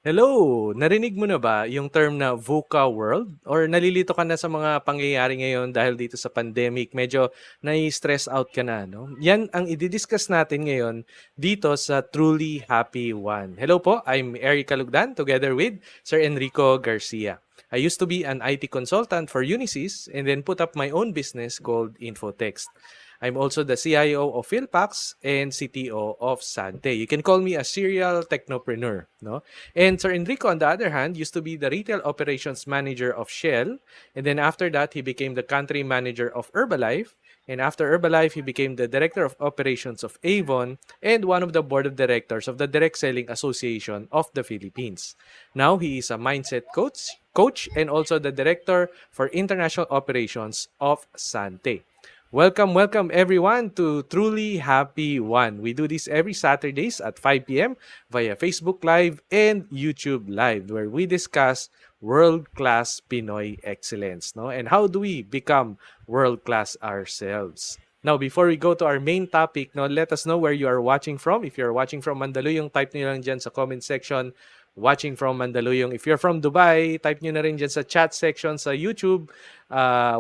Hello! Narinig mo na ba yung term na VUCA world? Or nalilito ka na sa mga pangyayari ngayon dahil dito sa pandemic? Medyo nai-stress out ka na, no? Yan ang i-discuss natin ngayon dito sa Truly Happy One. Hello po, I'm Eric Calugdan together with Sir Enrico Garcia. I used to be an IT consultant for Unisys and then put up my own business called Infotext. I'm also the CIO of Philpax and CTO of Sante. You can call me a serial technopreneur, no? And Sir Enrico, on the other hand, used to be the retail operations manager of Shell. And then after that, he became the country manager of Herbalife. And after Herbalife, he became the director of operations of Avon and one of the board of directors of the Direct Selling Association of the Philippines. Now, he is a mindset coach and also the director for international operations of Sante. Welcome everyone to Truly Happy One. We do this every Saturdays at 5 p.m. via Facebook Live and YouTube Live where we discuss world-class Pinoy excellence, no? And how do we become world-class ourselves? Now, before we go to our main topic, no, let us know where you are watching from. If you're watching from Mandaluyong, type niyo lang dyan sa comment section, watching from Mandaluyong. If you're from Dubai, type nyo na rin dyan sa chat section sa YouTube,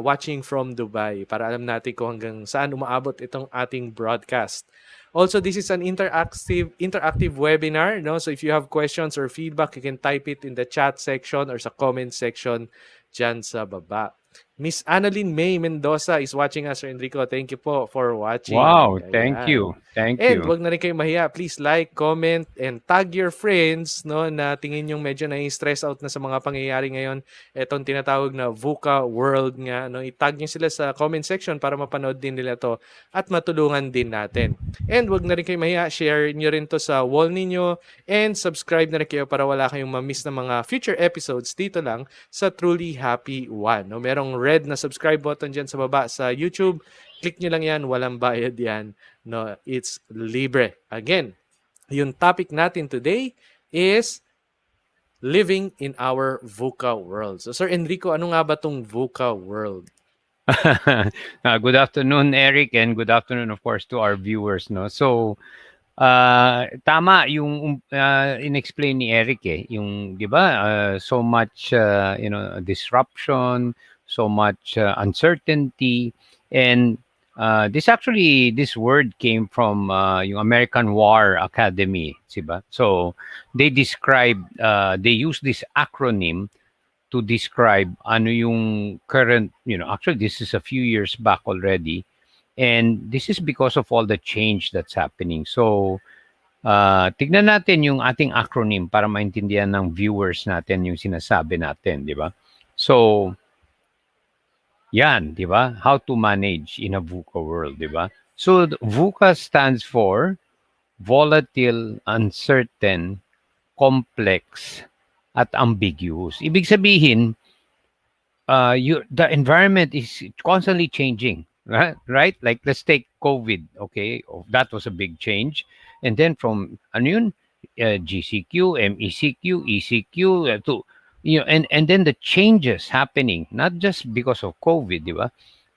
watching from Dubai, para alam natin kung hanggang saan umaabot itong ating broadcast. Also, this is an interactive webinar, no? So if you have questions or feedback, you can type it in the chat section or sa comment section dyan sa baba. Miss Annalyn May Mendoza is watching us, Sir Enrico. Thank you po for watching. Wow, thank Ayan. you. Thank And you. wag na rin kayo mahiya. Please like, comment, and tag your friends, no, na tingin yung medyo na-stress out na sa mga pangyayari ngayon. Etong tinatawag na VUCA world nga, no. I-tag nyo sila sa comment section para mapanood din nila to at matulungan din natin. And wag na rin kayo mahiya. Share nyo rin to sa wall ninyo and subscribe na rin kayo para wala kayong ma-miss na mga future episodes dito lang sa Truly Happy One. No, merong red na subscribe button dyan sa baba sa YouTube. Click nyo lang yan. Walang bayad yan. No, it's libre. Again, yung topic natin today is living in our VUCA world. So, Sir Enrico, ano nga ba tong VUCA world? Good afternoon, Eric, and good afternoon, of course, to our viewers. No, so tama yung inexplain ni Eric yung, di ba, so much disruption, so much uncertainty, and this word came from yung American War Academy, diba? So they use this acronym to describe ano yung current, actually this is a few years back already, and this is because of all the change that's happening. So tignan natin yung ating acronym para maintindihan ng viewers natin yung sinasabi natin, di ba? So yan, di ba? How to manage in a VUCA world, di ba? So VUCA stands for volatile, uncertain, complex, at ambiguous. Ibig sabihin, the environment is constantly changing, right? Like let's take COVID, okay? That was a big change. And then from GCQ, MECQ, ECQ to and then the changes happening not just because of COVID, di ba?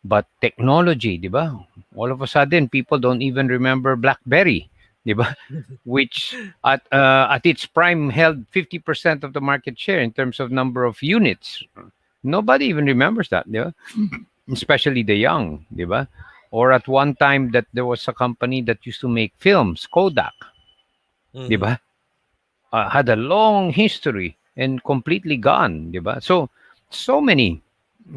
But technology, di ba? All of a sudden, people don't even remember BlackBerry, di ba? Which at its prime held 50% of the market share in terms of number of units. Nobody even remembers that, di ba? Especially the young, di ba? Or at one time that there was a company that used to make films, Kodak, di ba? Had a long history and completely gone, di ba? So many.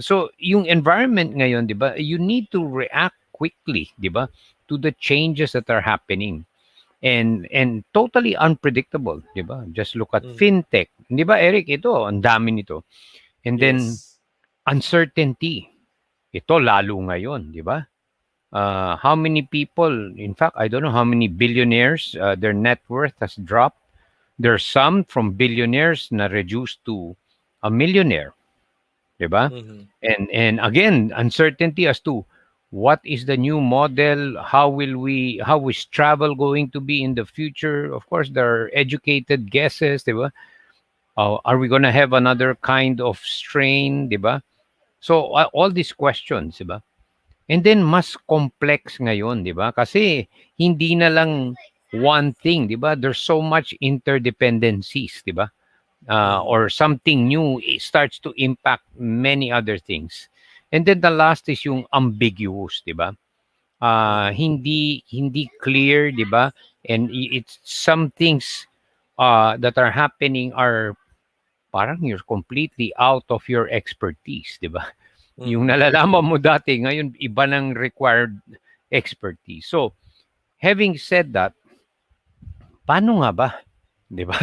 So yung environment ngayon, di ba? You need to react quickly, di ba? To the changes that are happening. And totally unpredictable, di ba? Just look at fintech. Di ba, Eric? Ito, ang dami nito. And then uncertainty. Ito lalo ngayon, di ba? How many people, in fact, I don't know how many billionaires, their net worth has dropped. There's some from billionaires na reduced to a millionaire. Diba? And again, uncertainty as to what is the new model, how is travel going to be in the future? Of course, there are educated guesses, diba? Are we going to have another kind of strain, diba? So all these questions, diba? And then mas complex ngayon, diba? Kasi hindi na lang one thing, diba? There's so much interdependencies, diba? Mhm. or something new, it starts to impact many other things. And then the last is yung ambiguous, di ba? Mhm. Hindi clear, di ba? And it's some things that are happening are parang you're completely out of your expertise, di ba? Yung Mhm. nalalaman mo dati, ngayon iba ng required expertise. So, having said that, paano nga ba? Di ba?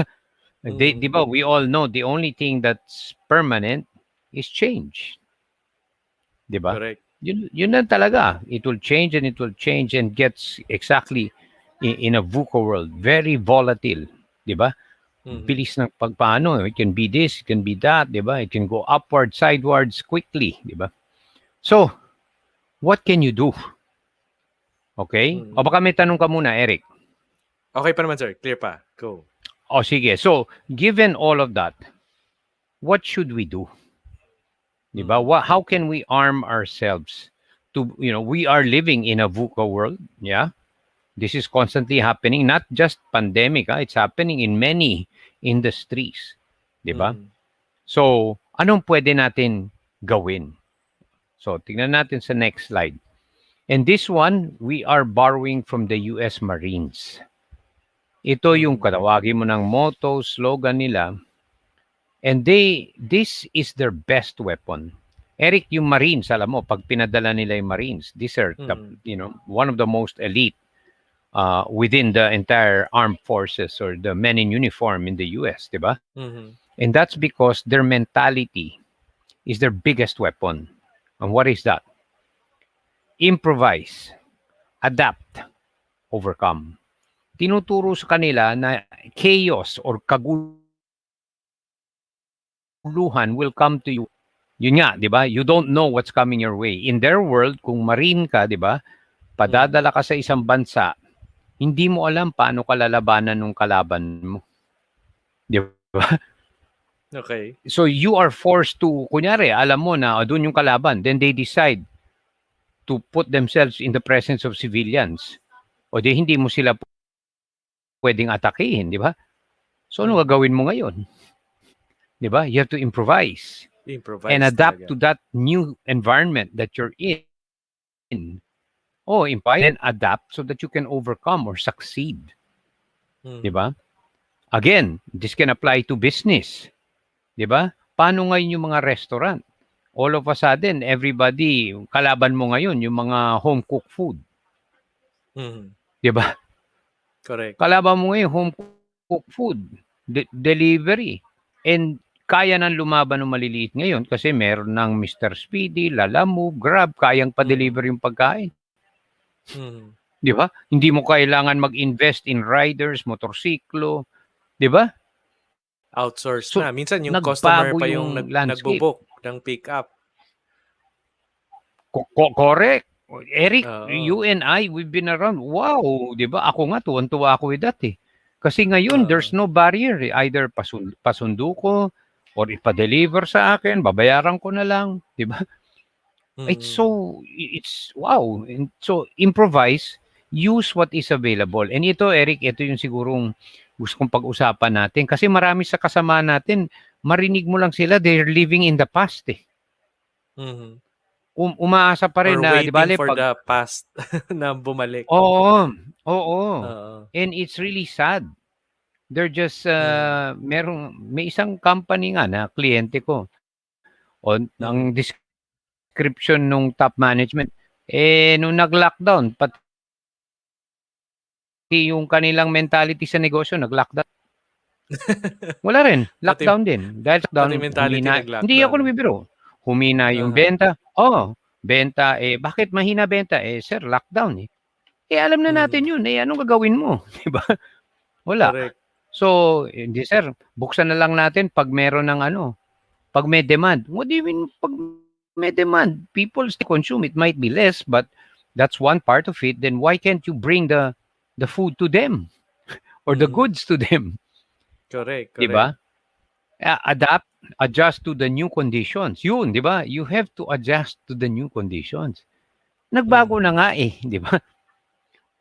Di Mhm. ba, we all know the only thing that's permanent is change. Di ba? Correct. Yun na talaga. It will change and it will change and gets exactly in a VUCA world. Very volatile. Di ba? Mhm. Bilis ng pagpaano. It can be this, it can be that. Di ba? It can go upward, sidewards quickly. Di ba? So, what can you do? Okay? O Mhm. baka may tanong ka muna, Eric. Okay pa naman, sir. Clear pa. Go. O sige. So, given all of that, what should we do? Di ba? Mhm. How can we arm ourselves to, we are living in a VUCA world. Yeah. This is constantly happening, not just pandemic. It's happening in many industries. Di ba? Mhm. So, anong pwede natin gawin? So, tingnan natin sa next slide. And this one, we are borrowing from the US Marines. Ito yung Mhm. katawagin mo ng motto, slogan nila. And this is their best weapon. Eric, yung Marines, alam mo, pag pinadala nila yung Marines, these are Mhm. one of the most elite within the entire armed forces or the men in uniform in the US, di ba? Mhm. And that's because their mentality is their biggest weapon. And what is that? Improvise, adapt, overcome. Tinuturo sa kanila na chaos or kaguluhan will come to you. Yun nga, di ba? You don't know what's coming your way. In their world, kung marine ka, di ba? Mhm. Padadala ka sa isang bansa, hindi mo alam paano ka lalabanan ng kalaban mo. Di ba? Okay. So you are forced to, kunyari, alam mo na doon yung kalaban, then they decide to put themselves in the presence of civilians. O di hindi mo sila pwedeng atakihin, di ba? So ano Mhm. gagawin mo ngayon? Di ba? You have to improvise and Improvise adapt talaga. to that new environment that you're in. Oh, improvise and adapt so that you can overcome or succeed. Di Mhm. ba? Again, this can apply to business. Di ba? Paano ngayon yung mga restaurant? All of a sudden, everybody, kalaban mo ngayon yung mga home cooked food. Mhm. Di ba? Correct. Kalaban mo ngayon home cooked food, delivery. And kaya nang lumaban ng maliliit ngayon kasi meron ng Mr. Speedy, Lalamove, Grab, kayang Mhm. pa-deliver yung pagkain. Mhm. Di ba? Hindi mo kailangan mag-invest in riders, motorsiklo. Di ba? Outsource So, na. Minsan yung customer nagbago pa yung yung landscape. nagbo-book ng pick up. Correct. Eric, you Oo. and I, we've been around. Wow, di ba? Ako nga, tuwan-tuwa ako with that eh. Kasi ngayon, there's Oo. no barrier. Either pasundo ko or ipa-deliver sa akin, babayaran ko na lang. Di ba? Mhm. It's wow. And so, improvise, use what is available. And ito, Eric, ito yung sigurong gusto kong pag-usapan natin. Kasi marami sa kasama natin, marinig mo lang sila, they're living in the past eh. Mhm. Umaasa pa rin Or na, di ba, waiting for pag the past na bumalik. oo, oo. Oo. And it's really sad. They're just Mhm. may isang company nga na kliyente ko. O ang Mhm. description nung top management, nung nag-lockdown, pati yung kanilang mentality sa negosyo nag-lockdown. Wala rin, Pati lockdown din. Dahil sa pati lockdown, mentality humina. Hindi nag-lockdown ako 'no? nabibiro. Humina yung Uh-huh. benta. Oo, benta. Bakit mahina benta? Sir, lockdown eh. Alam na natin Mhm. yun. Anong gagawin mo? Di ba? Wala. Correct. So, hindi sir, buksan na lang natin pag meron ng pag may demand. What do you mean pag may demand? People still consume. It might be less, but that's one part of it. Then why can't you bring the food to them or the Mhm. goods to them? Correct, Di ba? correct. Adapt, adjust to the new conditions. Yun, di ba? You have to adjust to the new conditions. Nagbago Mhm. na nga eh, di ba? Correct.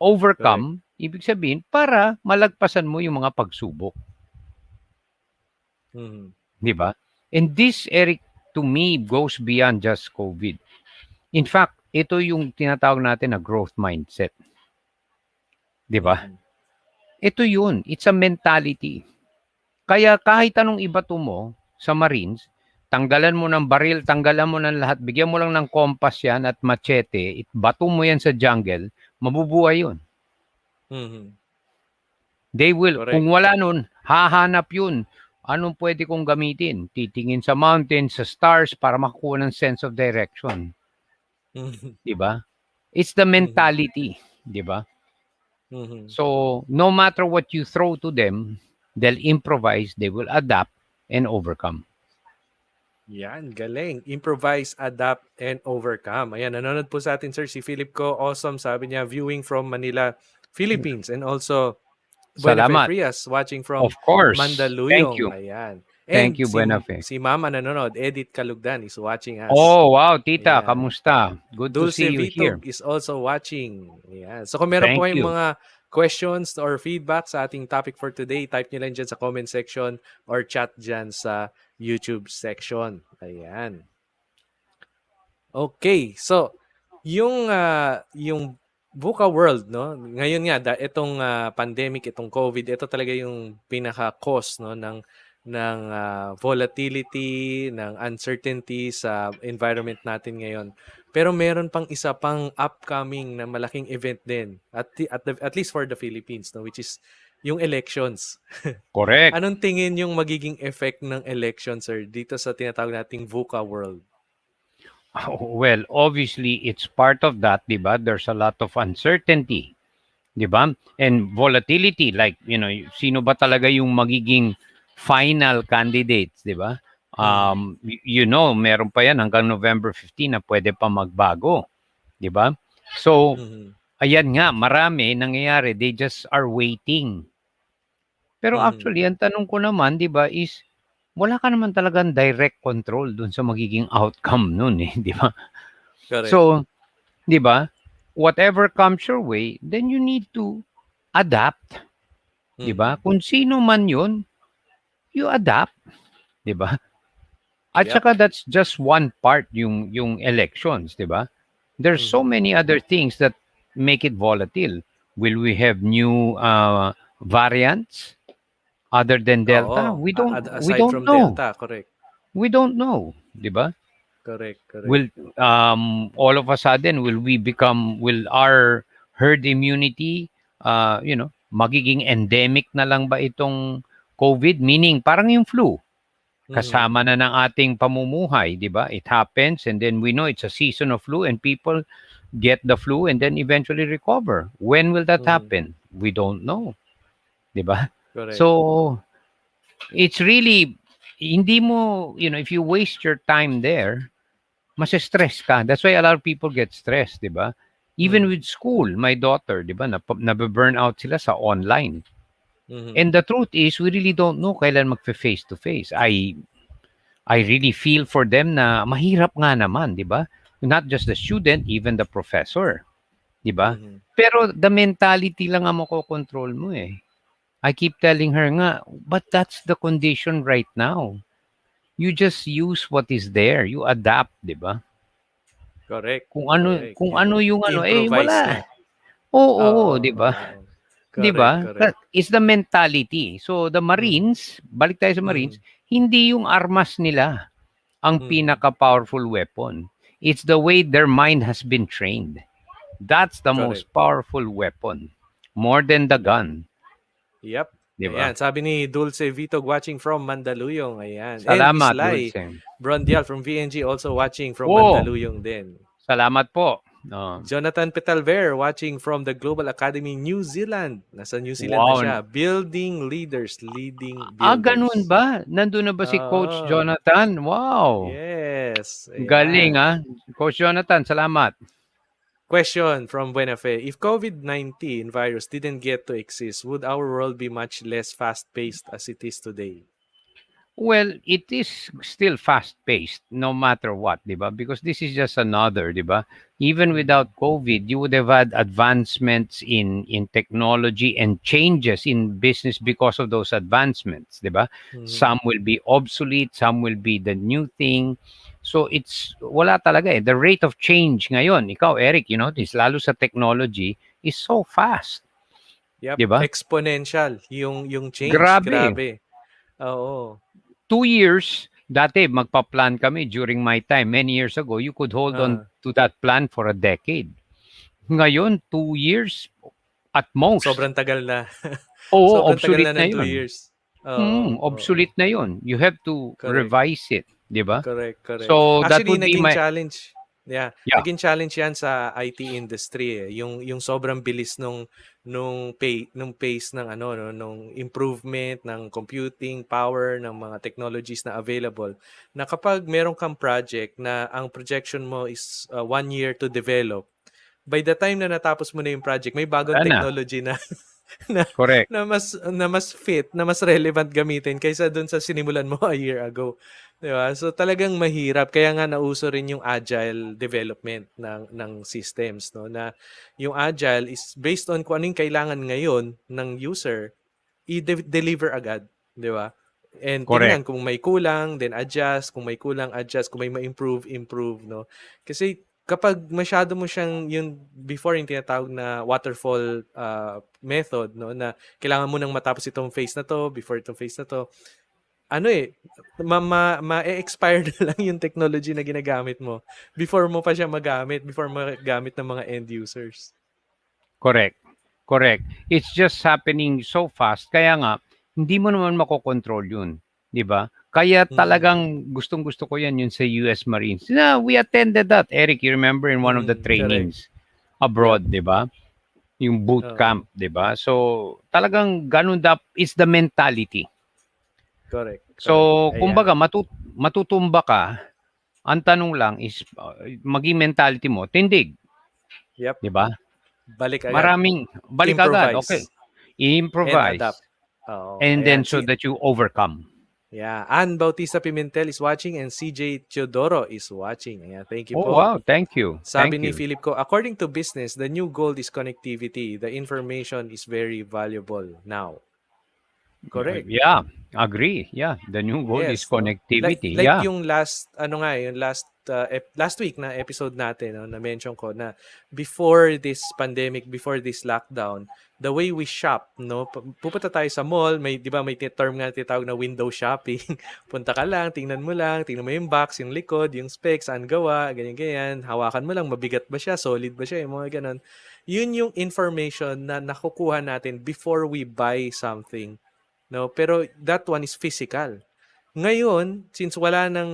Overcome, ibig sabihin, para malagpasan mo yung mga pagsubok. Mhm. 'di ba? And this, Eric, to me, goes beyond just COVID. In fact, ito yung tinatawag natin na growth mindset, 'di ba? Mhm. Ito yun, it's a mentality. Kaya kahit anong ibato mo sa Marines, tanggalan mo ng baril, tanggalan mo ng lahat, bigyan mo lang ng kompas yan at machete, bato mo yan sa jungle, mabubuhay yun. Mhm. They will, kung Correct. wala nun, hahanap yun. Anong pwede kong gamitin? Titingin sa mountains, sa stars, para makakuha ng sense of direction. Mhm. Di ba? It's the Mhm. mentality. Di ba? Mhm. So, no matter what you throw to them, they'll improvise, they will adapt, and overcome. Yan, galing. Improvise, adapt, and overcome. Ayan, nanonood po sa atin, sir, si Philip ko. Awesome, sabi niya, viewing from Manila, Philippines. And also, Buena Fe Salamat. Frias, watching Of from course. Thank Mandaluyong. you. Ayan. Thank And you, Buenafe. si Mama nanonood, Edith Kalugdan, is watching us. Oh, wow, tita, Ayan. kamusta? Good to see Dulce you here. Vitog is also watching. Ayan. So kung meron po Thank kayong you. mga questions or feedback sa ating topic for today, type nyo lang dyan sa comment section or chat dyan sa YouTube section. Ayan. Okay. So, yung VUCA world, no? Ngayon nga itong pandemic, itong COVID, ito talaga yung pinaka-cause, no, ng volatility, ng uncertainty sa environment natin ngayon. Pero meron pang isa pang upcoming na malaking event din at least for the Philippines, no, which is yung elections. Correct. Anong tingin yung magiging effect ng election, sir, dito sa tinatawag nating VUCA world? Well, obviously, it's part of that, di ba? There's a lot of uncertainty, di ba? And volatility, like, sino ba talaga yung magiging final candidates, di ba? Mhm. Meron pa yan hanggang November 15 na pwede pa magbago, di ba? So, Mhm. ayan nga, marami nangyayari. They just are waiting. Pero Mhm. actually, ang tanong ko naman, di ba, is wala ka naman talagang direct control dun sa magiging outcome nun eh, di ba? Correct. So, di ba, whatever comes your way, then you need to adapt, di ba? Mhm. Kung sino man yun, you adapt, di ba? At Yep. saka that's just one part yung elections, di ba? There's so Mhm. many other things that make it volatile. Will we have new variants other than Delta? Oo. We don't we Aside don't from know. Delta, correct. We don't know, 'di ba? Correct, correct. Will all of a sudden will our herd immunity magiging endemic na lang ba itong COVID, meaning parang yung flu, Mhm. kasama na ng ating pamumuhay, 'di ba? It happens and then we know it's a season of flu and people get the flu and then eventually recover. When will that Mhm. happen? We don't know, 'di ba? Correct. So it's really hindi mo, if you waste your time there, stress ka. That's why a lot of people get stressed, 'di ba? Even Mhm. with school, my daughter, 'di ba, nabe-burn out sila sa online. Mhm. And the truth is, we really don't know kailan magfe-face to face. I really feel for them na mahirap nga naman, 'di ba? Not just the student, even the professor, 'di ba? Mhm. Pero the mentality lang ang makokontrol mo eh. I keep telling her nga, but that's the condition right now. You just use what is there. You adapt, 'di ba? Correct. Kung ano Correct. kung ano yung I-improvise wala. na. Oo, Oo, 'di ba? oo. 'Di Correct, ba? correct. Is the mentality. So the Mhm. Marines, balik tayo sa Marines, Mhm. hindi yung armas nila ang Mhm. pinaka-powerful weapon. It's the way their mind has been trained. That's the Correct. most powerful weapon. More than the Yep. gun, Yep. 'di ba? Ayan, sabi ni Dulce Vitog watching from Mandaluyong. Ayan. And Miss Salamat, Lai Dulce. Brondial from VNG also watching from Oh, Mandaluyong din. salamat po. Oh, Jonathan Petalver watching from the Global Academy New Zealand. Nasa New Zealand na wow. siya. Building leaders, leading Ganun builders. ba? Nandun na ba si Coach Oo. Jonathan? Wow. Yes. Galing Ayan. Coach Jonathan, salamat. Question from Buenafe. If COVID-19 virus didn't get to exist, would our world be much less fast-paced as it is today? Well, it is still fast-paced no matter what, 'di ba? Because this is just another, 'di ba? Even Mm. without COVID, you would have had advancements in technology and changes in business because of those advancements, 'di ba? Mhm. Some will be obsolete, some will be the new thing. So it's wala talaga eh. The rate of change ngayon, ikaw Eric, you notice lalo sa technology is so fast, Yep, 'di ba? exponential yung change, Grabe. grabe. Oo. 2 years, dati magpa-plan kami during my time, many years ago, you could hold on Ah, to that plan for a decade. Ngayon, 2 years at most. sobrang tagal na. Oo, Sobrang tagal na obsolete na ng 2 yun. years. Oo, oo. Obsolete na yun. You have to Correct. revise it, di ba? Correct, correct. So, that Actually, would be naging my, challenge. Yeah, yeah, naging challenge 'yan sa IT industry eh. Yung sobrang bilis nung pace ng ano no, nung improvement ng computing power ng mga technologies na available. Na kapag meron kang project na ang projection mo is 1 year to develop, by the time na natapos mo na yung project, may bagong wala na. technology na na, Correct. na mas fit, na mas relevant gamitin kaysa dun sa sinimulan mo a year ago. 'Di ba? So talagang mahirap kaya nga nauso rin yung agile development ng systems no na yung agile is based on kung ano yung kailangan ngayon ng user i-deliver agad, 'di ba? And tingnan Correct. kung may kulang, then adjust, kung may kulang, adjust, kung may ma-improve, improve, no? Kasi kapag masyado mo siyang yung before yung tinatawag na waterfall method, no, na kailangan mo nang matapos itong phase na to, before itong phase na to, ano eh, ma-expire na lang yung technology na ginagamit mo before mo pa siya magamit, before magamit ng mga end users. Correct. Correct. It's just happening so fast. Kaya nga, hindi mo naman makokontrol yun. Di ba? Kaya Mm. talagang gustong-gusto ko yan yun sa US Marines. Na, we attended that. Eric, you remember in one of the Mm, correct. trainings Yep. abroad, di ba? Yung boot Oo. camp, di ba? So, talagang ganun is the mentality. Correct. So, Correct. Ayan. kumbaga, matutumba ka, ang tanong lang is, maging mentality mo, tindig, Yep. di ba? Balik agad. Maraming balik agad, okay. Improvise and adapt. Improvise. Oo. And then Ayan. so that you overcome. Yeah. Ann Bautista Pimentel is watching and CJ Teodoro is watching. Ayan. Thank you Oh, po. wow. Thank you. Sabi Thank ni you. Philip ko, according to business, the new goal is connectivity. The information is very valuable now. Correct. Yeah, agree. Yeah, the new goal is Yes, no? connectivity. Like Yeah, yung last ano nga yung last week na episode natin no, na mention ko na before this pandemic, before this lockdown, the way we shop, no? Pupunta tayo sa mall, may 'di ba may term nga tinatawag na window shopping. Punta ka lang, tingnan mo yung box, yung likod, yung specs, saan gawa, ganyan ganyan. Hawakan mo lang, mabigat ba siya, solid ba siya, yung mga ganun. Yun yung information na nakukuha natin before we buy something. No, pero that one is physical. Ngayon, since wala nang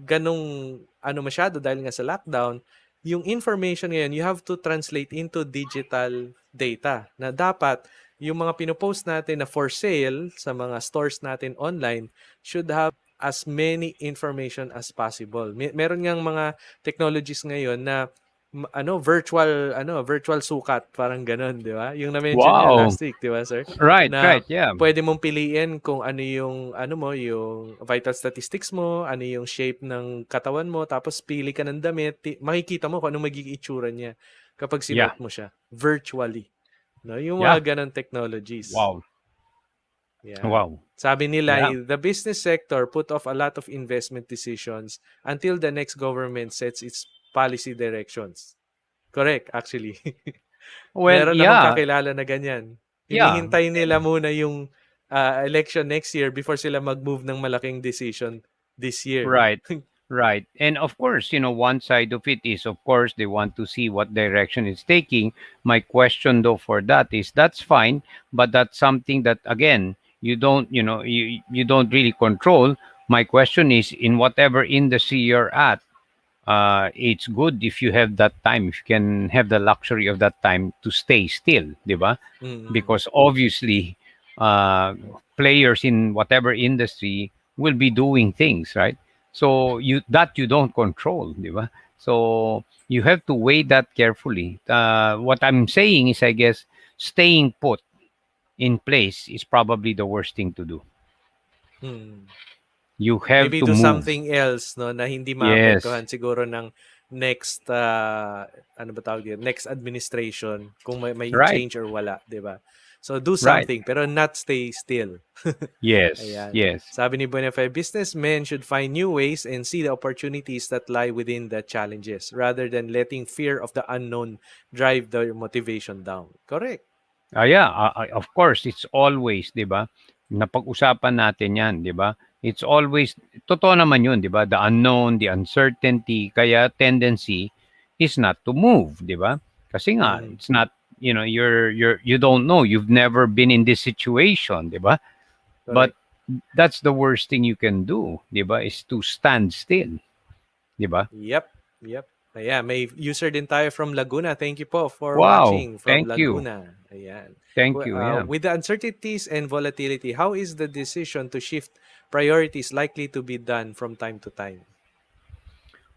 ganong ano masyado dahil nga sa lockdown, yung information ngayon, you have to translate into digital data na dapat yung mga pinopost natin na for sale sa mga stores natin online should have as many information as possible. Meron ngang mga technologies ngayon na virtual sukat, parang ganon, di ba? Yung na-mention niya wow. last week, di ba, sir? Right, Na right. Yeah, pwede mong piliin kung ano yung yung vital statistics mo, ano yung shape ng katawan mo, tapos pili ka ng damit, makikita mo kung ano magiging itsura niya kapag yeah, sinuot mo siya virtually. No, yung yeah. mga ganong technologies. Wow, Yeah. wow. Sabi nila, Yeah, the business sector put off a lot of investment decisions until the next government sets its policy directions. Correct, actually. well, Meron akong yeah, kakilala na ganyan. yeah. Hinihintay nila muna yung election next year before sila mag-move ng malaking decision this year. Right, right. And of course, one side of it is, of course, they want to see what direction it's taking. My question, though, for that is that's fine, but that's something that, again, you don't really control. My question is, in whatever industry you're at, it's good if you have that time, if you can have the luxury of that time to stay still, diba? Mm. Because obviously, uh, players in whatever industry will be doing things, right? So you don't control, diba? So you have to weigh that carefully. What I'm saying is, I guess, staying put in place is probably the worst thing to do. Mm. You have Maybe to do move. something else, no, na hindi Yes. maapektuhan siguro ng next ano ba tawag dito? Next administration kung may Right. change or wala, 'di ba? So do Right. something pero not stay still. Yes. Ayan. Yes. Sabi ni Bonifay, businessmen should find new ways and see the opportunities that lie within the challenges rather than letting fear of the unknown drive their motivation down. Correct. Yeah, of course, it's always, 'di ba? Napag-usapan natin 'yan, 'di ba? It's always totoo naman 'yun, 'di ba? The unknown, the uncertainty, kaya tendency is not to move, 'di ba? Kasi nga Mhm. it's not, you don't know, you've never been in this situation, 'di ba? But Correct. that's the worst thing you can do, 'di ba? Is to stand still, 'di ba? Yep. Yep. Ayan, may user din tayo from Laguna. Thank you po for Wow, watching from thank you. Laguna. Ayan. Thank you. Yeah. With the uncertainties and volatility, how is the decision to shift priorities likely to be done from time to time?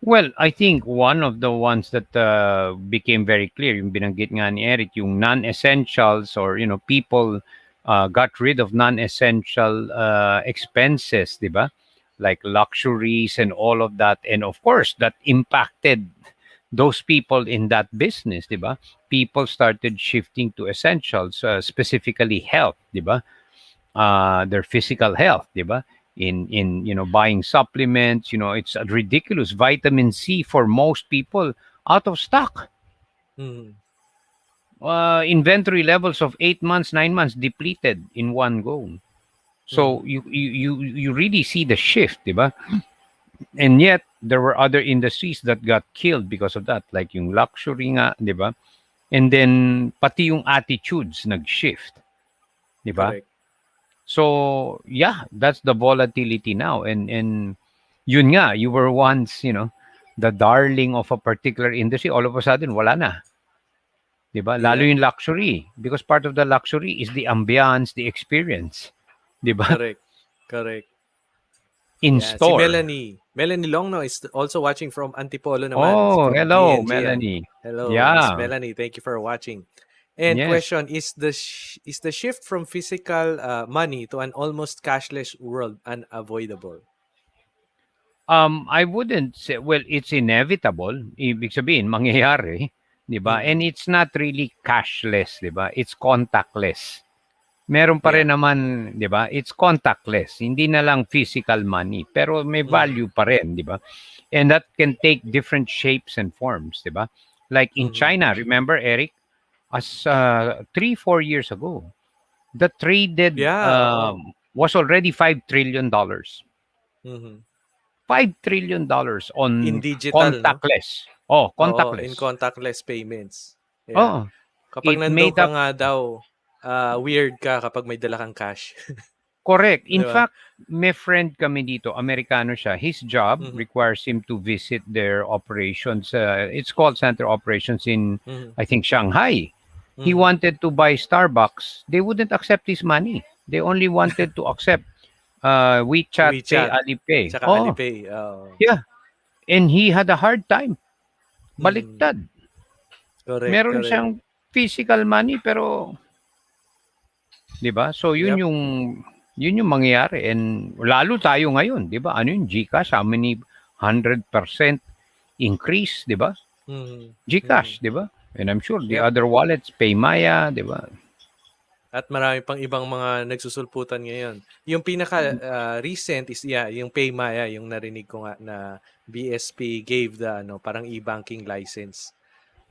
Well, I think one of the ones that became very clear, yung binanggit nga ni Eric, yung non-essentials, or people got rid of non-essential expenses, di ba? Like luxuries and all of that. And of course, that impacted those people in that business, di ba? People started shifting to essentials, specifically health, di ba? Their physical health, di ba? In buying supplements, it's ridiculous. Vitamin C for most people out of stock. Mhm. Inventory levels of 8 months, 9 months depleted in one go. So Mhm. you really see the shift, di ba? And yet there were other industries that got killed because of that, like yung luxury nga, di ba? And then pati yung attitudes nag-shift, di ba? Correct. So yeah, that's the volatility now. And yun nga, you were once, the darling of a particular industry. All of a sudden, wala na. 'Di ba? Lalo Yep. yung luxury. Because part of the luxury is the ambience, the experience. 'Di ba? Correct. Correct. In Yeah, si store. Melanie. Melanie Longno is also watching from Antipolo naman, Oh, from hello, PNG yan. Melanie. Hello, Miss Yeah. Melanie. Thank you for watching. And Yes. question, is the shift from physical money to an almost cashless world unavoidable? I wouldn't say, well, it's inevitable. Ibig sabihin, mangyayari. 'Di ba? And Mm. it's not really cashless, 'di ba? It's contactless. Meron pa Yeah. rin naman, 'di ba? It's contactless, hindi na lang physical money, pero may Mm. value pa rin, 'di ba? And that can take different shapes and forms, 'di ba? Like in Mm. China, remember Eric, as 3-4 years ago, the traded Yeah, oo. was already $5 trillion. Mhm. $5 trillion In on digital, no? contactless. Oh, Oo, in contactless. contactless payments. Yeah. Oh, Kapag it nandoon made ka up. nga daw, weird ka kapag may dala kang cash. Correct. 'Di In ba? fact, may friend kami dito, Amerikano siya. His job Mhm. requires him to visit their operations. It's call center operations in, Mhm. I think, Shanghai. He Mhm. wanted to buy Starbucks. They wouldn't accept his money. They only wanted to accept WeChat Pay, WeChat, Alipay. tsaka Oh, Alipay, oo. yeah. And he had a hard time. Mhm. Baliktad. Correct, Meron correct. siyang physical money pero, 'di ba? So Yep. yun yung mangyayari, and lalo tayo ngayon, 'di ba? Ano yung GCash, how many 100% increase, 'di ba? Mhm. Mhm. GCash, 'di ba? And I'm sure the Yep. other wallets, Paymaya, 'di ba? At marami pang ibang mga nagsusulputan ngayon. Yung pinaka recent is yung Paymaya, yung narinig ko nga na BSP gave the parang e-banking license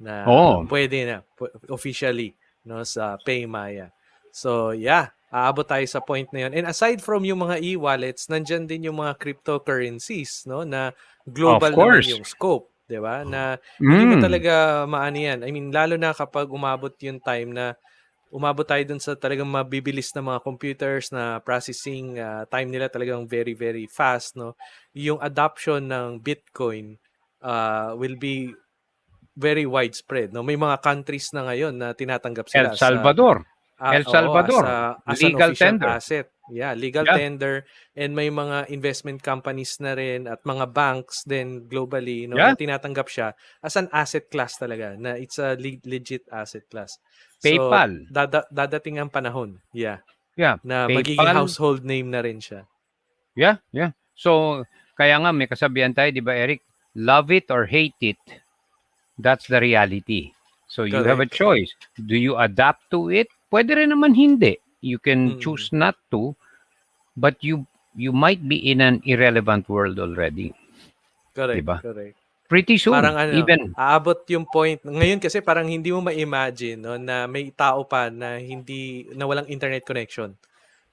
na Oh, pwede na officially no sa Paymaya. So yeah, aabot tayo sa point na yun. And aside from yung mga e-wallets, nandyan din yung mga cryptocurrencies no na of global naman course. yung scope, 'di ba? Na hindi mo Mm. talaga maano yan. I mean, lalo na kapag umabot yung time na umabot tayo dun sa talagang mabibilis na mga computers na processing time nila talagang very very fast no. Yung adoption ng Bitcoin will be very widespread no. May mga countries na ngayon na tinatanggap El sila sa Salvador. El oo, Salvador. as an Legal official tender. asset. Yeah, legal Yeah. tender, and may mga investment companies na rin at mga banks din globally no na Yeah. tinatanggap siya as an asset class talaga na it's a legit asset class. So PayPal. dadating ang panahon, yeah, Yeah. na magiging PayPal. household name na rin siya. Yeah, yeah. So, kaya nga may kasabihan tayo, 'di ba, Eric? Love it or hate it, that's the reality. So you have a Correct. choice. Do you adapt to it? Pwede rin naman hindi. You can Mm. choose not to, but you might be in an irrelevant world already, 'di Correct, ba? correct. Pretty Parang soon, ano, even. aabot yung point ngayon kasi parang hindi mo ma-imagine 'no, na may tao pa na na walang internet connection,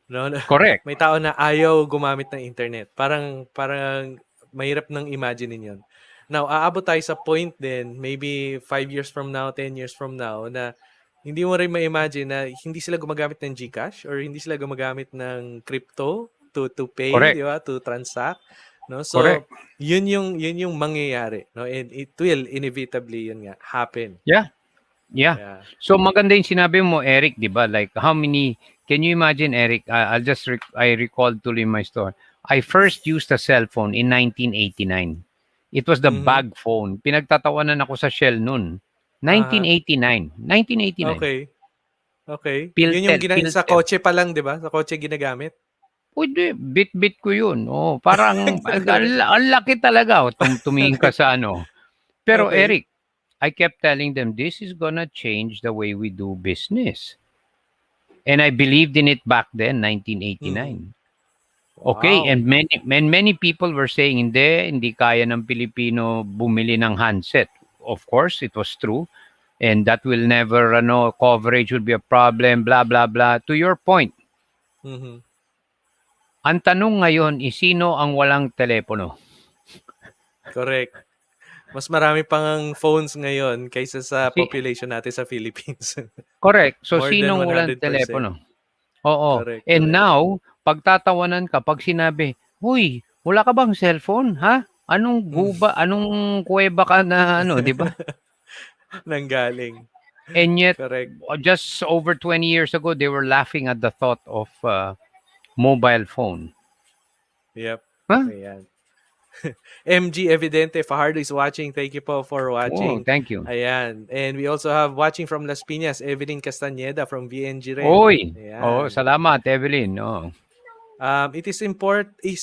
'no? Correct. May tao na ayaw gumamit ng internet. Parang parang mahirap nang imaginin 'yon. Now, aabot tayo sa point din, maybe 5 years from now, 10 years from now, na hindi mo rin ma-imagine na hindi sila gumagamit ng GCash or hindi sila gumagamit ng crypto to pay, Correct. 'di ba? To transact, no? Correct. So, yun yung mangyayari, no? And it will inevitably yun nga happen. Yeah. Yeah. Yeah. So maganda yung sinabi mo, Eric, 'di ba? Like how many can you imagine, Eric? I recalled tuloy my story. I first used a cell phone in 1989. It was the Mhm. bag phone. Pinagtatawanan ako sa Shell noon. Aha. 1989. 1989. Okay. Okay. Yun yung Piltel, sa Piltel. kotse pa lang, 'di ba? Sa kotse ginagamit. Pwede, bit-bit ko yun. Oh, parang Talaga. ang laki talaga. Tumingin ka sa ano. Pero Okay. Eric, I kept telling them this is gonna change the way we do business. And I believed in it back then, Mhm. 1989. Okay, Wow. and many people were saying hindi kaya ng Pilipino bumili ng handset. Of course, it was true. And that will never coverage will be a problem, blah blah blah. To your point, Mhm. ang tanong ngayon is sino ang walang telepono? Correct. Mas marami pang phones ngayon kaysa sa Si population natin sa Philippines. Correct. So More than sinong walang 100%. telepono? Oo. Correct, And correct. now, pagtatawanan ka pag sinabi, "Huy, wala ka bang cellphone, ha? Anong Mm. guba, anong kuweba ka na ano, 'di ba?" Nanggaling. And yet, Correct. just over 20 years ago, they were laughing at the thought of mobile phone. Yep. Huh? Ayan. MG Evidente Fajardo is watching. Thank you po for Oh, watching. thank you. Ayan. And we also have watching from Las Piñas, Evelyn Castañeda from VNG rin. Oy, oh, Ayan. salamat, Evelyn. Oh. Is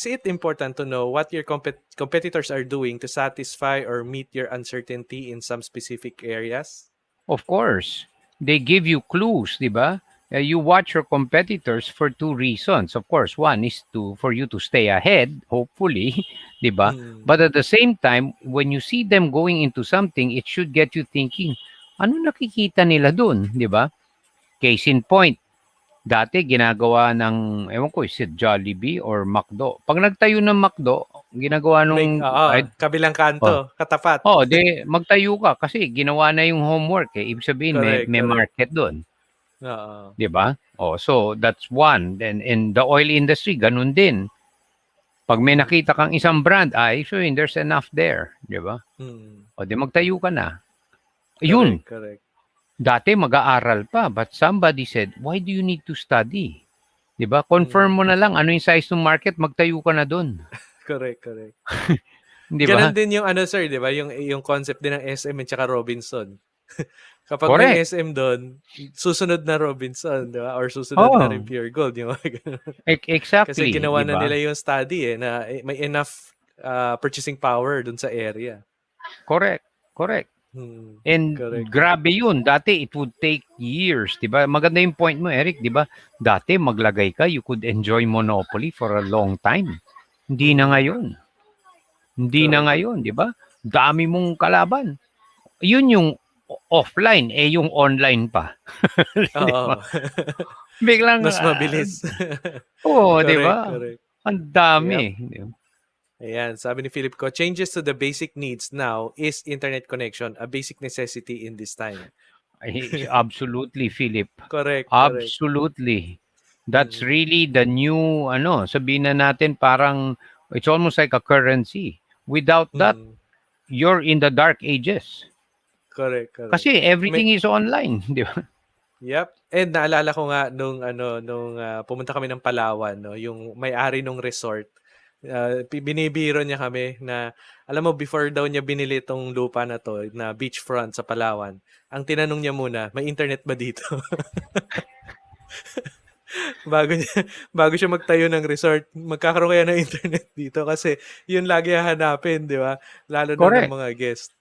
it important to know what your competitors are doing to satisfy or meet your uncertainty in some specific areas? Of course, they give you clues, 'di ba? You watch your competitors for two reasons. Of course, one is for you to stay ahead, hopefully, 'di ba? Mm. But at the same time, when you see them going into something, it should get you thinking, ano nakikita nila dun, 'di ba? Case in point, dati ginagawa ng, ewan ko, is it Jollibee or McDo? Pag nagtayo ng McDo, ginagawa May nung, kabilang oh, kanto, katapat. magtayo ka kasi ginawa na yung homework eh. Ibig sabihin Correct, may correct. market doon, Oo. 'di ba? Oh, so that's one. Then in the oil industry ganun din. Pag may Mm. nakita kang isang brand, so there's enough there, 'di ba? Mm. O di magtayo ka na. Yun, Correct, correct. dati mag-aaral pa, but somebody said, "Why do you need to study?" 'Di ba? Confirm Mm. mo na lang ano yung size ng market, magtayo ka na doon. Correct, correct. 'Di ba? Ganon din yung sir, 'di ba? Yung concept din ng SM at saka Robinson. Kapag may Correct. SM doon, susunod na Robinson, 'di ba? Or susunod na rin Oh, Pure Gold, yung mga ganun. Kasi exactly, ginawa 'di na ba? nila yung study na may enough purchasing power dun sa area. Correct. Correct. Hmm. And Correct. grabe yun. Dati, it would take years, di ba? Maganda yung point mo, Eric, di ba? Dati, maglagay ka, you could enjoy Monopoly for a long time. Hindi na Mm. ngayon. Hindi na Correct. ngayon, di ba? Dami mong kalaban. Yun yung offline, yung online pa. Di ba? Oo. Biglang, Mas mabilis. di Correct, ba? correct. Ang dami. Yep. Ayan, sabi ni Philip ko, changes to the basic needs now is internet connection, a basic necessity in this time. Absolutely, Philip. Correct, correct. Absolutely. That's Mm. really the new, sabihin na natin parang, it's almost like a currency. Without that, Mm. you're in the dark ages. Correct, correct. Kasi everything is online, di ba? Yep. And naalala ko nga nung pumunta kami ng Palawan, no, yung may-ari nung resort, binibiro niya kami na alam mo before daw niya binili tong lupa na to na beachfront sa Palawan, ang tinanong niya muna, may internet ba dito? bago niya bago siya magtayo ng resort, magkakaroon kaya ng internet dito kasi yun lagi hahanapin, 'di ba? Lalo na ng Correct. mga guest.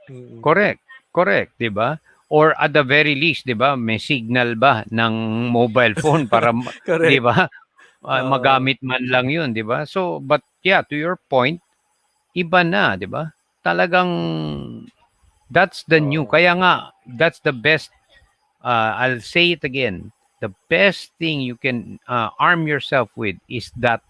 Mm. Correct. Correct, 'di ba? Or at the very least, 'di ba, may signal ba ng mobile phone para 'di Correct. ba? Oo. Magamit man lang 'yun, 'di ba? So, but yeah, to your point, iba na, 'di ba? Talagang that's the new. Oo. Kaya nga, that's the best. I'll say it again. The best thing you can arm yourself with is that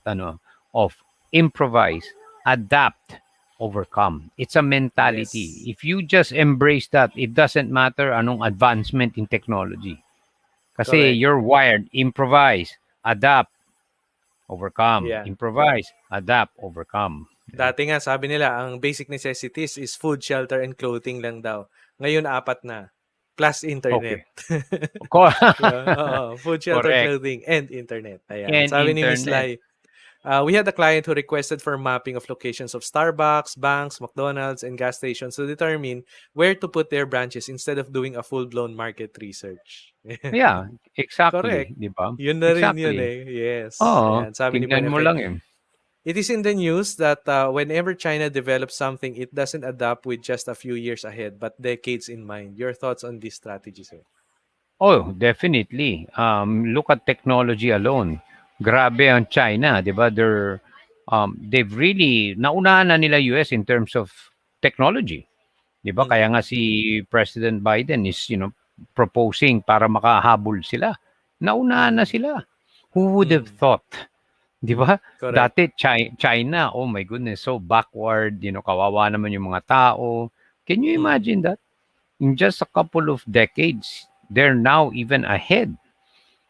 of improvise, adapt, overcome. It's a mentality. Yes. If you just embrace that, it doesn't matter anong advancement in technology. Kasi Correct. you're wired, improvise, adapt, overcome. Yeah. Improvise, adapt, overcome. Yeah. Dati nga sabi nila ang basic necessities is food, shelter, and clothing lang daw. Ngayon 4 na. Plus internet. Okay. Co- Diba? Oo. Food, shelter, Correct. clothing, and internet. Ayan. And Sabi ni Miss internet. Lai, we had a client who requested for mapping of locations of Starbucks, banks, McDonald's, and gas stations to determine where to put their branches instead of doing a full-blown market research. Yeah, exactly, Correct. 'di ba? Yun na rin yun Exactly. eh. Yes. Oo, Ayan. Sabi ni tignan mo Benefe, lang, eh. it is in the news that whenever China develops something, it doesn't adapt with just a few years ahead, but decades in mind. Your thoughts on this strategy, sir? Oh, definitely. Look at technology alone. Grabe ang China, 'di ba? They've really naunahan na nila US in terms of technology, 'di ba? Kaya nga Mm-hmm. si President Biden is, proposing para makahabol sila. Naunahan na Mm-hmm. sila. Who would have Mm-hmm. thought? 'Di ba? Correct. Dati China, oh my goodness, so backward, kawawa naman yung mga tao. Can you Mm-hmm. imagine that? In just a couple of decades, they're now even ahead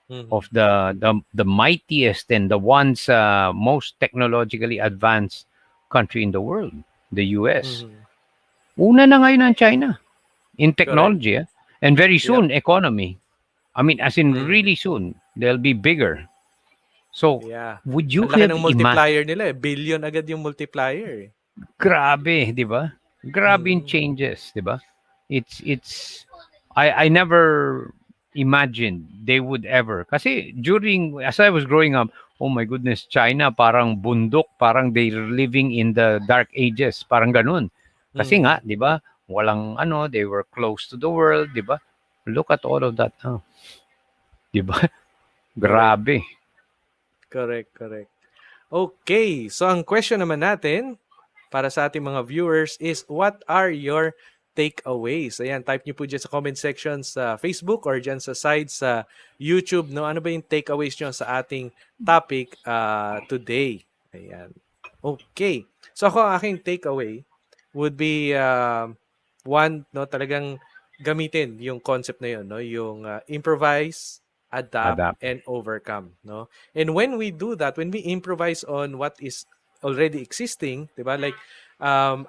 Mm-hmm. of the mightiest and the ones most technologically advanced country in the world, the US. Mm-hmm. Una na ngayon ang China in Correct. technology, and very Yep. soon economy. I mean, as in Mm-hmm. really soon, they'll be bigger. So, Yeah. would you Ang laki have ng multiplier nila eh. Billion agad yung multiplier eh. Grabe, 'di ba? Grabe yung Mm-hmm. changes, 'di ba? It's I never imagined they would ever. Kasi during as I was growing up, oh my goodness, China parang bundok, parang they're living in the dark ages, parang ganun. Kasi Mm-hmm. nga, 'di ba? Walang they were close to the world, 'di ba? Look at all of that now. 'Di ba? Correct. Grabe. Correct. Correct. Okay. So, ang question naman natin para sa ating mga viewers is, what are your takeaways? Ayan, type nyo po dyan sa comment section sa Facebook or dyan sa side sa YouTube. No? Ano ba yung takeaways nyo sa ating topic today? Ayan. Okay. So, ako, aking takeaway would be one, no, talagang gamitin yung concept na yun, no? Yung improvise, adapt, Adapt. and overcome, no? And when we do that, when we improvise on what is already existing, 'di ba? Like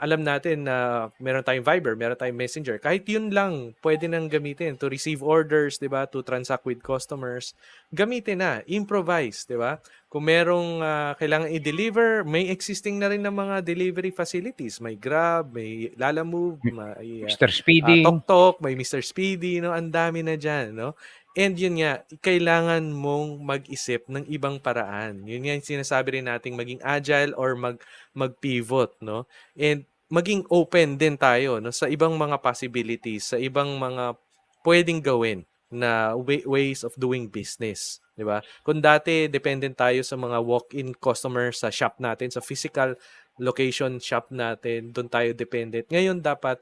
alam natin na meron tayong Viber, meron tayong Messenger. Kahit 'yun lang pwede nang gamitin to receive orders, 'di ba? To transact with customers. Gamitin na, improvise, 'di ba? Kung merong kailangan i-deliver, may existing na rin ng mga delivery facilities. May Grab, may Lalamove, may Mr. Speedy. TokTok, may Mr. Speedy, no? Ang dami na diyan, no? And yun nga, kailangan mong mag-isip ng ibang paraan. Yun nga yung sinasabi rin nating maging agile or mag-pivot, no? And maging open din tayo, no, sa ibang mga possibilities, sa ibang mga pwedeng gawin na ways of doing business, 'di ba? Kung dati dependent tayo sa mga walk-in customers sa shop natin, sa physical location shop natin, doon tayo dependent. Ngayon dapat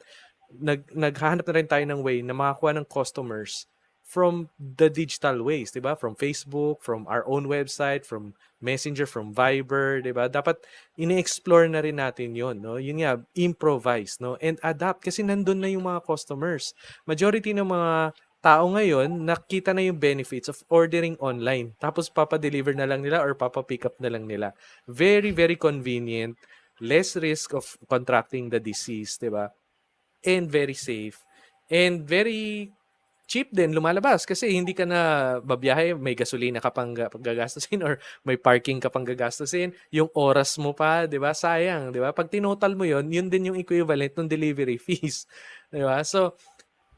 naghahanap na rin tayo ng way na makakuha ng customers from the digital ways, 'di ba? From Facebook, from our own website, from Messenger, from Viber, 'di ba? Dapat ini-explore na rin natin 'yon, no? Yun nga, improvise, no? And adapt kasi nandun na yung mga customers. Majority ng mga tao ngayon, nakita na yung benefits of ordering online. Tapos papa-deliver na lang nila or papa-pick up na lang nila. Very, very convenient, less risk of contracting the disease, 'di ba? And very safe. And very cheap din lumalabas kasi hindi ka na babiyahe, may gasolina ka pang gagastusin or may parking ka pang gagastusin, yung oras mo pa, 'di ba? Sayang, 'di ba? Pag tinotal mo 'yon, yun din yung equivalent ng delivery fees, 'di ba? So,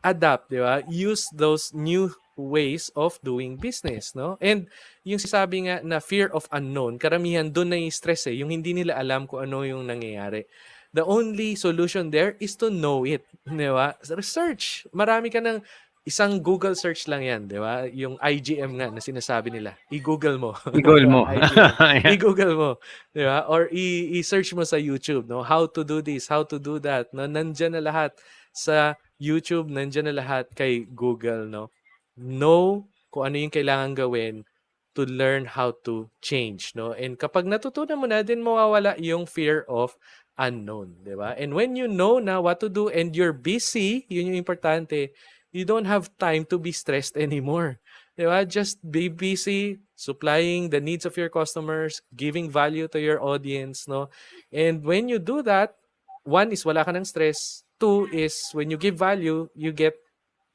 adapt, 'di ba? Use those new ways of doing business, no? And yung sinasabi nga na fear of unknown, karamihan doon na-stress eh, yung hindi nila alam kung ano yung nangyayari. The only solution there is to know it, di ba? Research. Marami ka ng isang Google search lang yan, di ba? Yung IGM nga na sinasabi nila. I-Google mo, di I-goal ba? mo. IGM. Yeah. I-Google mo, di ba? Or i-search mo sa YouTube, no? How to do this, how to do that, no? Nandyan na lahat sa YouTube, nandyan na lahat kay Google, no? Know kung ano yung kailangan gawin to learn how to change, no? And kapag natutunan mo na, din mawawala yung fear of unknown, di ba? And when you know na what to do and you're busy, yun yung importante, you don't have time to be stressed anymore. Di ba? Just be busy supplying the needs of your customers, giving value to your audience, no? And when you do that, one is wala ka ng stress. Two is when you give value, you get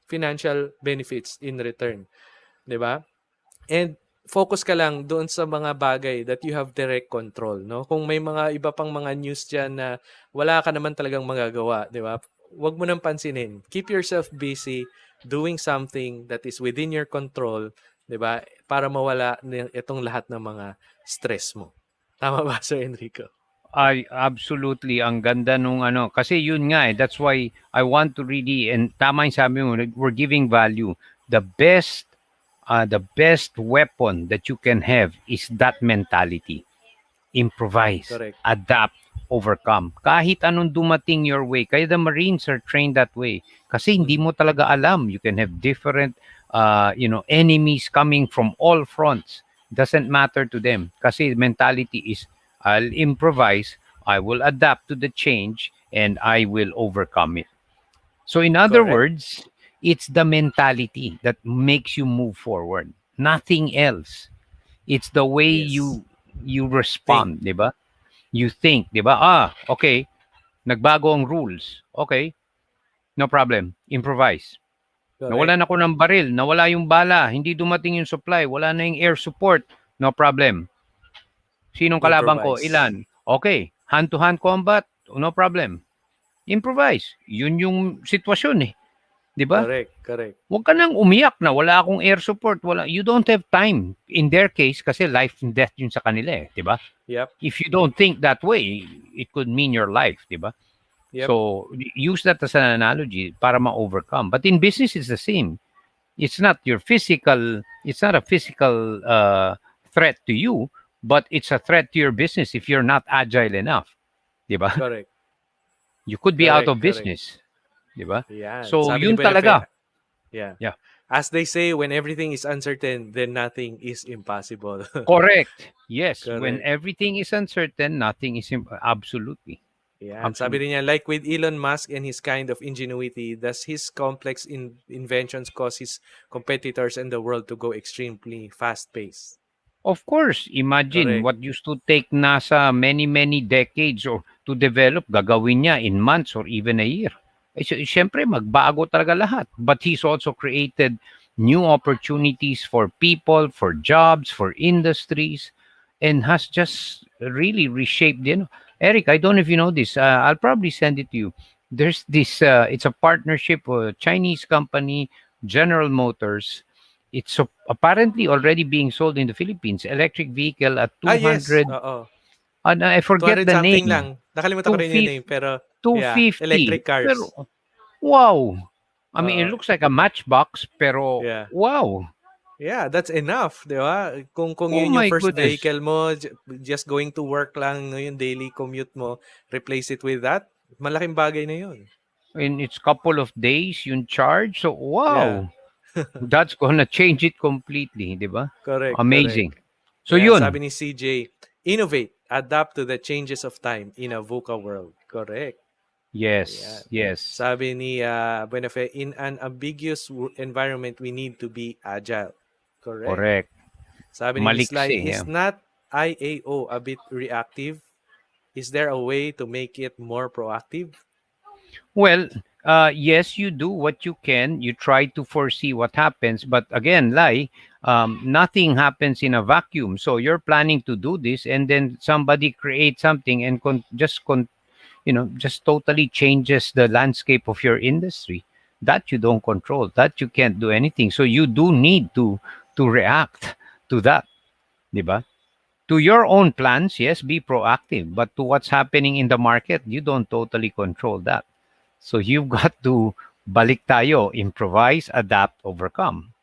financial benefits in return. 'Di ba? And focus ka lang doon sa mga bagay that you have direct control, no? Kung may mga iba pang mga news diyan na wala ka naman talagang magagawa, 'di ba? Huwag mo nang pansinin. Keep yourself busy doing something that is within your control, 'di ba? Para mawala itong lahat ng mga stress mo. Tama ba, Sir Enrico? Ay, absolutely. Ang ganda nung ano. Kasi yun nga eh. That's why I want to really, and tama yung sabi mo, we're giving value. The best weapon that you can have is that mentality. Improvise, Correct. adapt, overcome. Kahit anong dumating your way. Kaya the Marines are trained that way. Kasi hindi mo talaga alam. You can have different, enemies coming from all fronts. Doesn't matter to them. Kasi mentality is, I'll improvise, I will adapt to the change, and I will overcome it. So in other Correct. words, it's the mentality that makes you move forward. Nothing else. It's the way Yes. you Think. respond, 'di ba? You think, 'di ba? Okay, nagbago ang rules. Okay, no problem. Improvise. Correct. Nawalan ako ng baril, nawala yung bala, hindi dumating yung supply, wala na yung air support. No problem. Sinong kalaban ko? Improvise. Ilan? Okay, hand-to-hand combat, no problem. Improvise. Yun yung sitwasyon eh. 'Di ba? Correct. Correct. Huwag ka nang umiyak na wala akong air support, wala. You don't have time. In their case, kasi life and death yun sa kanila eh, 'di ba? Yep. If you don't think that way, it could mean your life, 'di ba? Yep. So, use that as an analogy para ma-overcome. But in business, it's the same. It's not a physical threat to you, but it's a threat to your business if you're not agile enough. 'Di ba? Correct. You could be out Correct. of Correct. business. 'Di ba? Yan. So, Sabi ni yun Benefe, talaga. yeah. Yeah. As they say, when everything is uncertain, then nothing is impossible. Correct. Yes, when Correct. everything is uncertain, nothing is absolutely. Yan. Sabi rin Absolutely. niya, like with Elon Musk and his kind of ingenuity, does his complex inventions cause his competitors and the world to go extremely fast-paced? Of course, imagine Correct. what used to take NASA many decades or to develop, gagawin niya in months or even a year. Siyempre, magbago talaga lahat. But he's also created new opportunities for people, for jobs, for industries, and has just really reshaped, Eric, I don't know if you know this. I'll probably send it to you. There's this, it's a partnership with a Chinese company, General Motors. It's apparently already being sold in the Philippines. Electric vehicle at Yes. 200, Oo. and I forget 200 the something name. lang. Nakalimutan ko rin yung 250, name, pero yeah, 250. electric cars. Pero wow. I mean, it Oo. looks like a matchbox, pero Yeah. wow. Yeah, that's enough, 'di ba? Kung Oh yun yung my first goodness. vehicle mo, just going to work lang, no, yung daily commute mo, replace it with that, malaking bagay na yun. In its couple of days, yung charge. So Yeah. wow. That's gonna change it completely, di ba? Correct, correct. Amazing. So Yeah, sabi yun. ni CJ, innovate, adapt to the changes of time in a VUCA world. Correct. Yeah. Yes. Sabi ni Benefe, in an ambiguous environment, we need to be agile. Correct. Correct. Sabi ni Miss Lai, Maliksi. is Yeah. not IAO a bit reactive? Is there a way to make it more proactive? Well, yes, you do what you can. You try to foresee what happens, but again, nothing happens in a vacuum. So you're planning to do this, and then somebody creates something and just totally changes the landscape of your industry. that you don't control, that you can't do anything. So you do need to react to that, di ba? To your own plans, yes, be proactive. But to what's happening in the market, you don't totally control that. So you've got to balik tayo, improvise, adapt, overcome.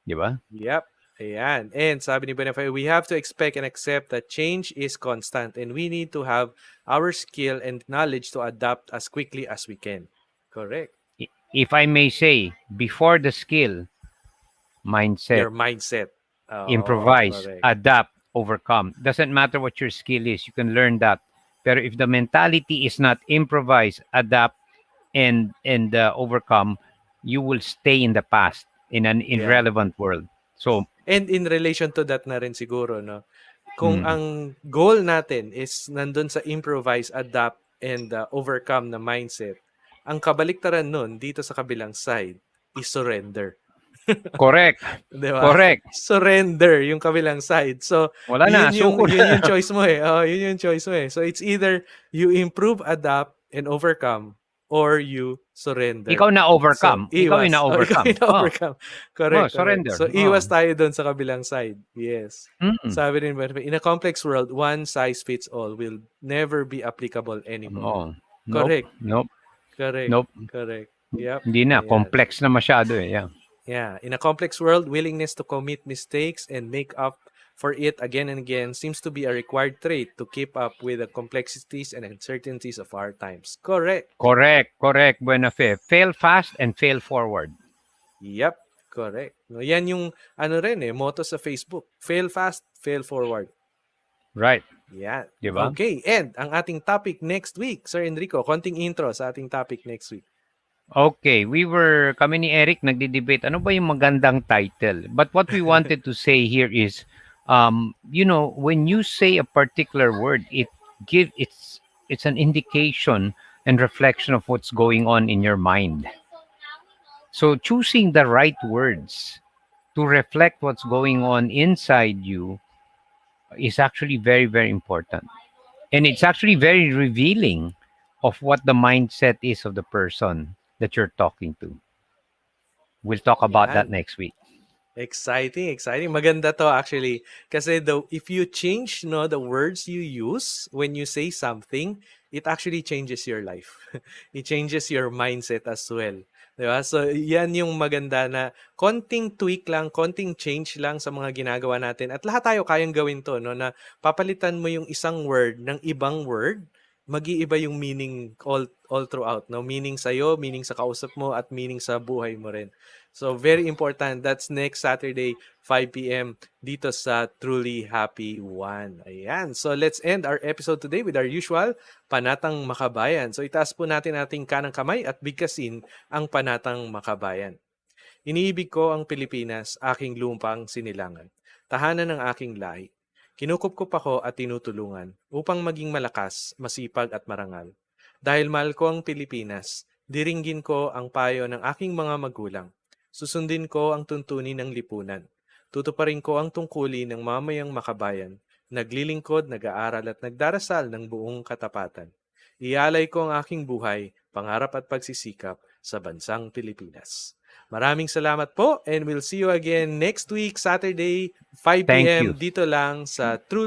Di ba? Yep. Ayan. And sabi ni Benefy, we have to expect and accept that change is constant and we need to have our skill and knowledge to adapt as quickly as we can. Correct. If I may say, before the skill, mindset, Your mindset. Oh, improvise, correct. adapt, overcome. Doesn't matter what your skill is, you can learn that. Pero if the mentality is not improvise, adapt, and overcome, you will stay in the past in an Yeah. irrelevant world. So, And in relation to that na rin siguro, no? Kung ang goal natin is nandun sa improvise, adapt, and overcome na mindset, ang kabaliktaran nun dito sa kabilang side is surrender. correct. Di ba? Correct. Surrender yung kabilang side. So, Wala na, suko yun na. yung choice mo eh. Oh, yun yung choice mo eh. So, it's either you improve, adapt, and overcome, or you surrender. Ikaw na So, overcome. Ikaw yung iwas. na Oh, ikaw overcome. yung na-overcome. Correct, correct. Surrender. So, iwas tayo doon sa kabilang side. Yes. Mm. Sabi rin, in a complex world, one size fits all will never be applicable anymore. Correct. Nope. Correct. Nope. Correct. Yep. Hindi na. Ayan. Complex na masyado eh. Yeah. Yeah. In a complex world, willingness to commit mistakes and make up for it again and again seems to be a required trait to keep up with the complexities and uncertainties of our times. Correct. Correct. Buena fe. Fail fast and fail forward. Yep. Correct. No, yan yung motto sa Facebook. Fail fast, fail forward. Right. Yan. Diba? Okay. And ang ating topic next week, Sir Enrico, konting intro sa ating topic next week. Okay, kami ni Eric nagdi-debate ano ba yung magandang title. But what we wanted to say here is, when you say a particular word, it's an indication and reflection of what's going on in your mind. So choosing the right words to reflect what's going on inside you is actually very, very important. And it's actually very revealing of what the mindset is of the person that you're talking to. We'll talk about that next week. Exciting. Maganda to actually. Kasi if you change the words you use when you say something, it actually changes your life. It changes your mindset as well. Diba? So, yan yung maganda na konting tweak lang, konting change lang sa mga ginagawa natin. At lahat tayo kayang gawin to, no? Na papalitan mo yung isang word ng ibang word, mag-iiba yung meaning all throughout, no? Meaning sa'yo, meaning sa kausap mo, at meaning sa buhay mo rin. So, very important. That's next Saturday, 5 p.m. dito sa Truly Happy Juan. Ayan. So, let's end our episode today with our usual Panatang Makabayan. So, itaas po natin ating kanang kamay at bigkasin ang Panatang Makabayan. Iniibig ko ang Pilipinas, aking lumpang sinilangan. Tahanan ng aking lahi. Kinukupkup ako at tinutulungan upang maging malakas, masipag at marangal. Dahil mahal ko ang Pilipinas, diringgin ko ang payo ng aking mga magulang. Susundin ko ang tuntunin ng lipunan. Tutuparin ko ang tungkulin ng mamayang makabayan. Naglilingkod, nag-aaral at nagdarasal ng buong katapatan. Ialay ko ang aking buhay, pangarap at pagsisikap sa bansang Pilipinas. Maraming salamat po and we'll see you again next week, Saturday, 5 p.m. dito lang sa True